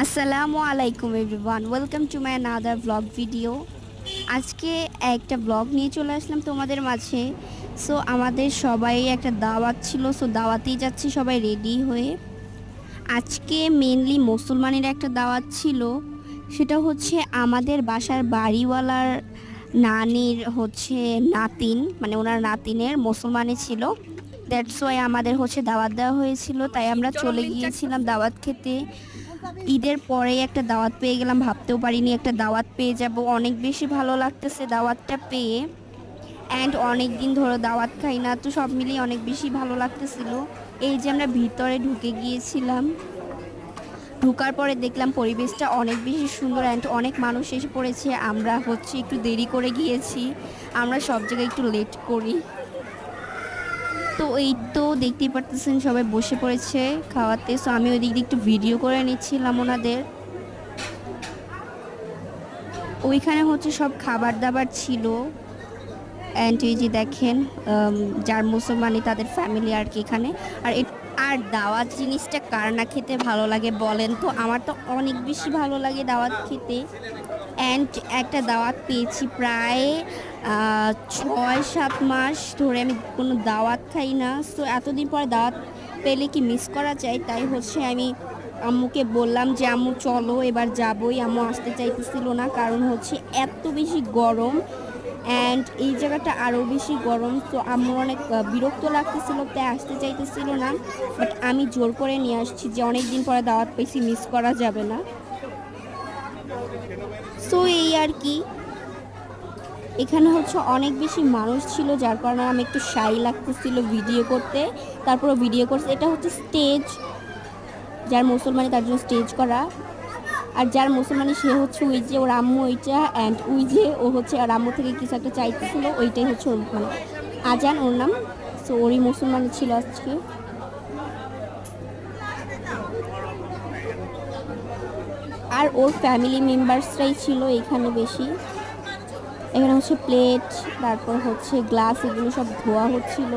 আসসালামু আলাইকুম everyone, welcome to my another blog video. আজকে একটা ব্লগ নিয়ে চলে আসলাম তোমাদের মাঝে। সো আমাদের সবাই একটা দাওয়াত ছিল, সো দাওয়াতেই যাচ্ছি সবাই রেডি হয়ে। আজকে মেনলি মুসলমানের একটা দাওয়াত ছিল, সেটা হচ্ছে আমাদের বাসার বাড়িওয়ালার নানির হচ্ছে নাতিন, মানে ওনার নাতিনের মুসলমানে ছিল। দ্যাটস ওয়াই আমাদের হচ্ছে দাওয়াত দেওয়া হয়েছিল, তাই আমরা চলে গিয়েছিলাম দাওয়াত খেতে। ঈদের পরেই একটা দাওয়াত পেয়ে গেলাম, ভাবতেও পারিনি একটা দাওয়াত পেয়ে যাব। অনেক বেশি ভালো লাগতেছে দাওয়াতটা পেয়ে, অ্যান্ড অনেক দিন ধরে দাওয়াত খাই না, তো সব মিলিয়ে অনেক বেশি ভালো লাগতেছিল। এই যে আমরা ভিতরে ঢুকে গিয়েছিলাম, ঢোকার পরে দেখলাম পরিবেশটা অনেক বেশি সুন্দর অ্যান্ড অনেক মানুষ এসে পড়েছে। আমরা হচ্ছে একটু দেরি করে গিয়েছি, আমরা সব জায়গায় একটু লেট করি। তো এই তো দেখতেই পারতেছেন সবাই বসে পড়েছে খাওয়াতে। সো আমি ওই দিক দিয়ে একটু ভিডিও করে নিচ্ছিলাম ওনাদের। ওইখানে হচ্ছে সব খাবার দাবার ছিল, অ্যান্ড এই যে দেখেন যার মুসলমানি তাদের ফ্যামিলি আর কি এখানে। আর দাওয়াত জিনিসটা কার না খেতে ভালো লাগে বলেন তো? আমার তো অনেক বেশি ভালো লাগে দাওয়াত খেতে। অ্যান্ড একটা দাওয়াত পেয়েছি প্রায় 6-7 মাস ধরে আমি কোনো দাওয়াত খাই না। সো এতদিন পরে দাওয়াত পেলে কি মিস করা যায়? তাই হচ্ছে আমি আম্মুকে বললাম যে আম্মু চলো এবার যাবই। আম্মু আসতে চাইতেছিল না, কারণ হচ্ছে এত বেশি গরম, অ্যান্ড এই জায়গাটা আরও বেশি গরম। তো আম্মুর অনেক বিরক্ত লাগতেছিল, তাই আসতে চাইতেছিল না। বাট আমি জোর করে নিয়ে আসছি যে অনেক দিন পরে দাওয়াত পেয়েছি, মিস করা যাবে না। সো এই আর কি, এখানে হচ্ছে অনেক বেশি মানুষ ছিল, যার কারণে আমি একটু শাই লাগতেছিল ভিডিও করতে। তারপরে ভিডিও করছে। এটা হচ্ছে স্টেজ, যার মুসলমানি তার জন্য স্টেজ করা। আর যার মুসলমানি সে হচ্ছে ওই যে ওর আম্মু ওইটা, অ্যান্ড ওই যে ও হচ্ছে আর আম্মু থেকে কিছু একটা চাইতেছিল, ওইটাই হচ্ছে ওর মানে আজান, ওর নাম। সো ওরই মুসলমানি ছিল আজকে। আর ওর ফ্যামিলি মেম্বার্সরাই ছিল এখানে বেশি। এখানে হচ্ছে প্লেট, তারপর হচ্ছে গ্লাস, এগুলো সব ধোয়া হচ্ছিল।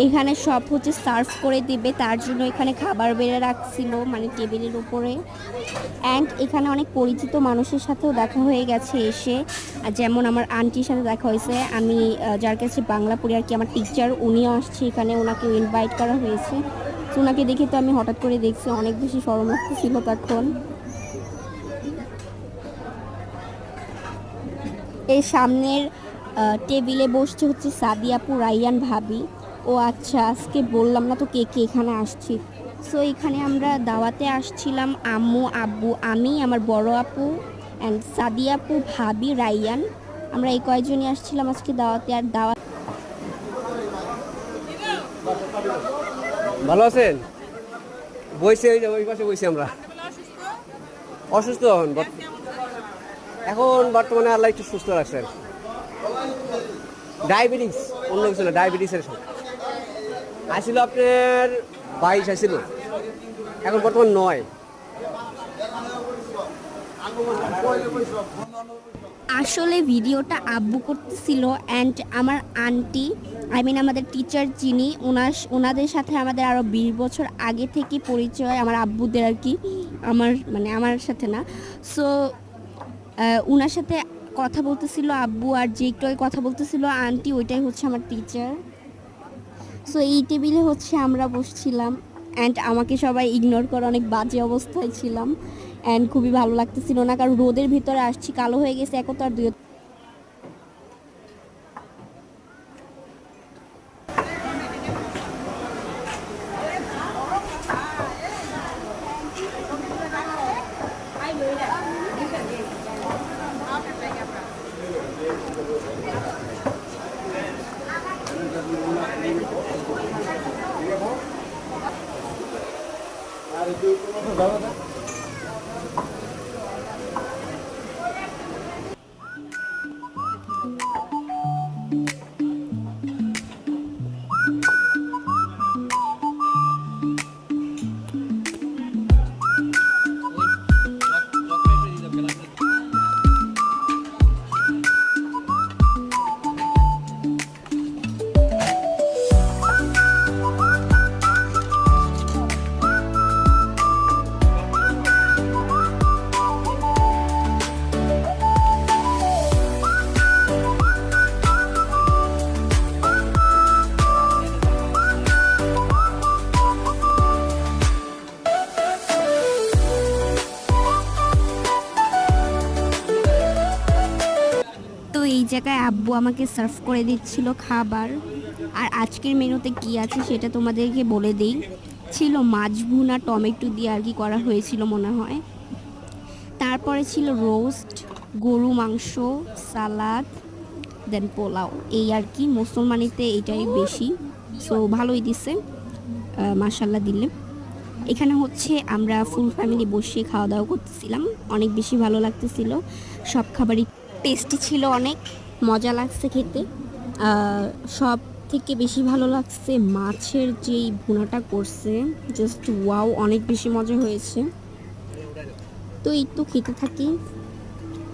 এখানে সব হচ্ছে সার্ভ করে দিবে, তার জন্য এখানে খাবার বেড়ে রাখছিল মানে টেবিলের উপরে। অ্যান্ড এখানে অনেক পরিচিত মানুষের সাথেও দেখা হয়ে গেছে এসে, যেমন আমার আন্টির সাথে দেখা হয়েছে। আমি যার কাছে বাংলা পড়ি আর কি, আমার টিচার, উনিও আসছে এখানে, ওনাকে ইনভাইট করা হয়েছে। তো ওনাকে দেখে তো আমি হঠাৎ করে দেখছি, অনেক বেশি শরম লাগতেছিল তখন। এই সামনের টেবিলে বসছে হচ্ছে সাদিয়া আপু, রাইয়ান ভাবি। ও আচ্ছা, আজকে বললাম না তো কে কে এখানে আসছি। সো এখানে আমরা দাওয়াতে আসছিলাম, আম্মু, আব্বু, আমি, আমার বড় আপু অ্যান্ড সাদিয়া আপু, ভাবি, রাইয়ান। আমরা এই কয়েকজনই আসছিলাম আজকে দাওয়াতে। আর দাওয়াত ভালো আছেন? বইছে ওই যে ওই পাশে বইছি আমরা। অসুস্থ হন এখন বর্তমানে আল্লাহ একটু সুস্থ রাখছেন। ডায়াবেটিস, অন্য কিছু না, ডায়াবেটিসের সঙ্গে আসছিল আপনার 22 আসছিল, এখন বর্তমান 9। আসলে ভিডিওটা আব্বু করতেছিল, অ্যান্ড আমার আন্টি, আই মিন আমাদের টিচার যিনি, ওনাদের সাথে আমাদের আরও 20 বছর আগে থেকে পরিচয়, আমার আব্বুদের আর কি, আমার মানে আমার সাথে না। সো ওনার সাথে কথা বলতেছিল আব্বু, আর যে একটু আগে কথা বলতেছিল আন্টি, ওইটাই হচ্ছে আমার টিচার। সো এই টেবিলে হচ্ছে আমরা বসছিলাম, অ্যান্ড আমাকে সবাই ইগনোর করে, অনেক বাজে অবস্থায় ছিলাম, অ্যান্ড খুবই ভালো লাগতেছিল না, কারণ রোদের ভিতরে আসছি, কালো হয়ে গেছে এখন তো আর দুই। জায়গায় আব্বু আমাকে সার্ভ করে দিচ্ছিল খাবার। আর আজকের মেনুতে কি আছে সেটা তোমাদেরকে বলে দিই। ছিল মাছ ভুনা টমেটো দিয়ে আর কি করা হয়েছিল মনে হয়। তারপরে ছিল রোস্ট, গরু মাংস, সালাদ, দেন পোলাও। এই আর কি, মুসলমানিতে এটাই বেশি। সো ভালোই দিছে, মাশাল্লাহ দিলে। এখানে হচ্ছে আমরা ফুল ফ্যামিলি বসে খাওয়া দাওয়া করতেছিলাম, অনেক বেশি ভালো লাগতেছিল। সব খাবারই টেস্টি ছিল, অনেক মজা লাগছে খেতে। সব থেকে বেশি ভালো লাগছে মাছের যেই ভুনাটা করছে, জাস্ট ওয়াও, অনেক বেশি মজা হয়েছে। তো এই তো খেতে থাকি।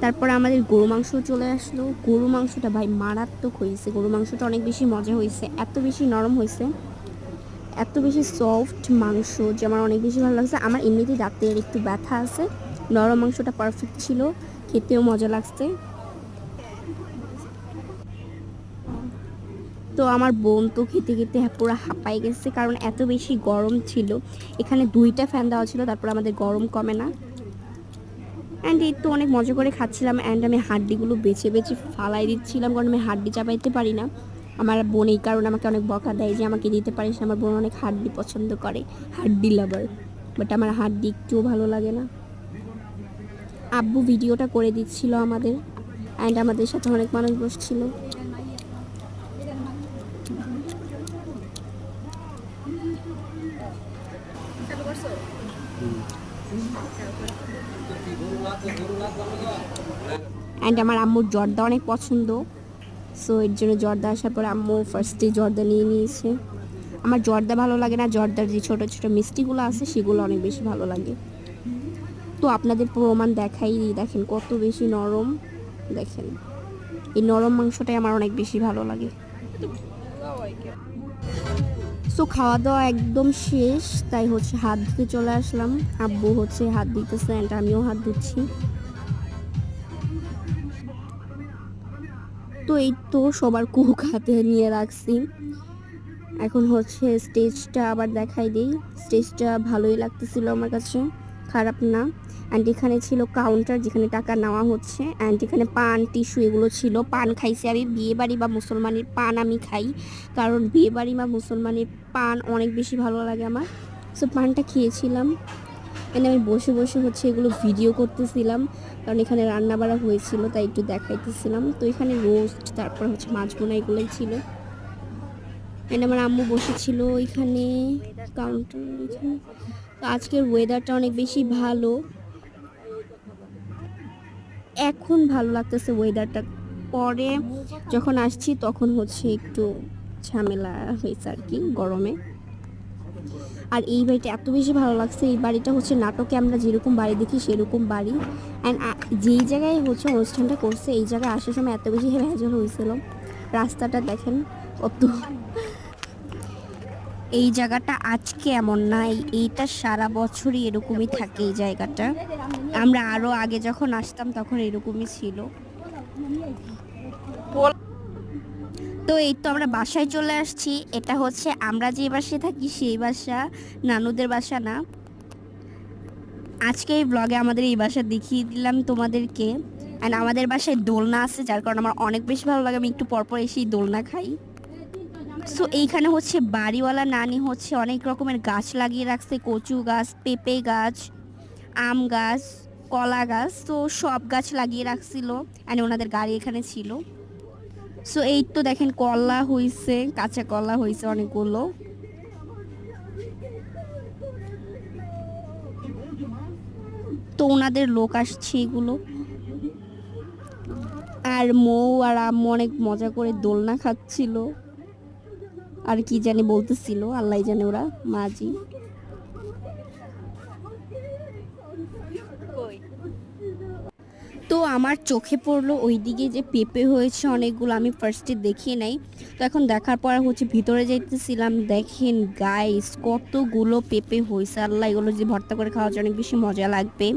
তারপর আমাদের গরু মাংস চলে আসলো। গরু মাংসটা ভাই মারাত্মক হয়েছে, গরু মাংসটা অনেক বেশি মজা হয়েছে, এত বেশি নরম হয়েছে, এত বেশি সফট মাংস যে আমার অনেক বেশি ভালো লাগছে। আমার এমনিতেই দাঁতের একটু ব্যথা আছে, নরম মাংসটা পারফেক্ট ছিল, খেতেও মজা লাগছে। তো আমার বোন তো খেতে খেতে পুরো হাঁপাই গেছে, কারণ এত বেশি গরম ছিল। এখানে 2টা ফ্যান দেওয়া ছিল, তারপর আমাদের গরম কমে না। অ্যান্ড এই তো অনেক মজা করে খাচ্ছিলাম। অ্যান্ড আমি হাড্ডিগুলো বেছে বেছে ফালাই দিচ্ছিলাম, কারণ আমি হাড্ডি চাপাইতে পারি না। আমার বোন এই কারণে আমাকে অনেক বকা দেয় যে আমাকে দিতে পারিস। আমার বোন অনেক হাড্ডি পছন্দ করে, হাড্ডি লাভার, বাট আমার হাড্ডি একটুও ভালো লাগে না। আব্বু ভিডিওটা করে দিচ্ছিল আমাদের, অ্যান্ড আমাদের সাথে অনেক মানুষ বসছিল। অ্যান্ড আমার আম্মুর জর্দা অনেক পছন্দ, সো এর জন্য জর্দা আসার পর আম্মু ফার্স্টে জর্দা নিয়ে নিয়েছে। আমার জর্দা ভালো লাগে না, জর্দার যে ছোটো ছোটো মিষ্টিগুলো আছে সেগুলো অনেক বেশি ভালো লাগে। তো আপনাদের প্রমাণ দেখাই দিই, দেখেন কত বেশি নরম। দেখেন এই নরম মাংসটাই আমার অনেক বেশি ভালো লাগে। সো খাওয়া দাওয়া একদম শেষ, তাই হচ্ছে হাত ধুতে চলে আসলাম। আব্বু হচ্ছে হাত দিতেছে অ্যান্ড আমিও হাত ধুচ্ছি। তো এই তো সবার কুক হাতে নিয়ে রাখছি। এখন হচ্ছে স্টেজটা আবার দেখাই দিই। স্টেজটা ভালোই লাগতেছিল আমার কাছে, খারাপ না। অ্যান্ড এখানে ছিল কাউন্টার যেখানে টাকা নেওয়া হচ্ছে, অ্যান্ড এখানে পান টিস্যু এগুলো ছিল। পান খাইছি আমি, বিয়েবাড়ি বা মুসলমানের পান আমি খাই, কারণ বিয়েবাড়ি বা মুসলমানের পান অনেক বেশি ভালো লাগে আমার। সো পানটা খেয়েছিলাম, এখানে আমি বসে বসে হচ্ছে এগুলো ভিডিও করতেছিলাম, কারণ এখানে রান্না বাড়া হয়েছিল তাই একটু দেখাইতেছিলাম। তো এখানে রোস্ট, তারপর হচ্ছে মাছ বোনা, এগুলোই ছিল। এখানে আমার আম্মু বসেছিল এখানে কাউন্টার এখানে। তো আজকের ওয়েদারটা অনেক বেশি ভালো, এখন ভালো লাগতেছে ওয়েদারটা। পরে যখন আসছি তখন হচ্ছে একটু ঝামেলা হয়েছে আর কি গরমে। আর এই বাড়িটা এত বেশি ভালো লাগছে, এই বাড়িটা হচ্ছে নাটকে আমরা যেরকম বাড়ি দেখি সেরকম বাড়ি। অ্যান্ড যেই জায়গায় হচ্ছে অনুষ্ঠানটা করছে এই জায়গায় আসার সময় এত বেশি ভেজাল হয়েছিল। রাস্তাটা দেখেন কত, এই জায়গাটা আজকে এমন না, এইটা সারা বছরই এরকমই থাকে এই জায়গাটা। আমরা আরও আগে যখন আসতাম তখন এরকমই ছিল। তো এই তো আমরা বাসায় চলে আসছি। এটা হচ্ছে আমরা যে বাসায় থাকি সেই বাসা, নানুদের বাসা না। আজকে এই ব্লগে আমাদের এই বাসা দেখিয়ে দিলাম তোমাদেরকে। অ্যান্ড আমাদের বাসায় দোলনা আছে, যার কারণে আমার অনেক বেশি ভালো লাগে, আমি একটু পরপর এসেই দোলনা খাই। সো এইখানে হচ্ছে বাড়িওয়ালা নানি হচ্ছে অনেক রকমের গাছ লাগিয়ে রাখছে, কচু গাছ, পেঁপে গাছ, আম গাছ, কলা গাছ, তো সব গাছ লাগিয়ে রাখছিল। অ্যান্ড ওনাদের গাড়ি এখানে ছিল। সো এই তো দেখেন কলা হয়েছে, কাঁচা কলা হয়েছে অনেকগুলো। তো ওনাদের লোক আসছে এগুলো। আর মৌ আর আম্মু অনেক মজা করে দোলনা খাচ্ছিল, আর কি জানি বলতেছিল, আল্লাহ জানে ওরা মাঝি। তো আমার চোখে পড়লো ওইদিকে যে পেঁপে হয়েছে অনেকগুলো, আমি ফার্স্টে দেখিয়ে নাই। তো এখন দেখার পর হচ্ছে ভিতরে যাইতেছিলাম। দেখেন গাইস কতগুলো পেঁপে হয়েছে, আল্লাহ এগুলো যে ভর্তা করে খাওয়া যায় অনেক বেশি মজা লাগবে।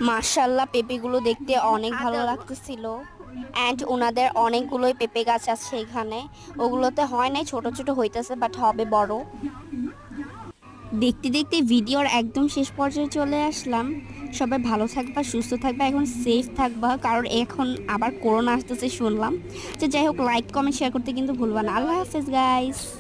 মাশাল্লাহ পেঁপেগুলো দেখতে অনেক ভালো লাগতেছিল। অ্যান্ড ওনাদের অনেকগুলোই পেঁপে গাছ আছে এখানে, ওগুলোতে হয় নাই, ছোট ছোট হইতেছে, বাট হবে বড়। দেখতে দেখতে ভিডিওর একদম শেষ পর্যায়ে চলে আসলাম। সবাই ভালো থাকবা, সুস্থ থাকবা, এখন সেফ থাকবা, কারণ এখন আবার করোনা আসতেছে শুনলাম। তো যাই হোক, লাইক কমেন্ট শেয়ার করতে কিন্তু ভুলবা না। আল্লাহ হাফেজ গাইস।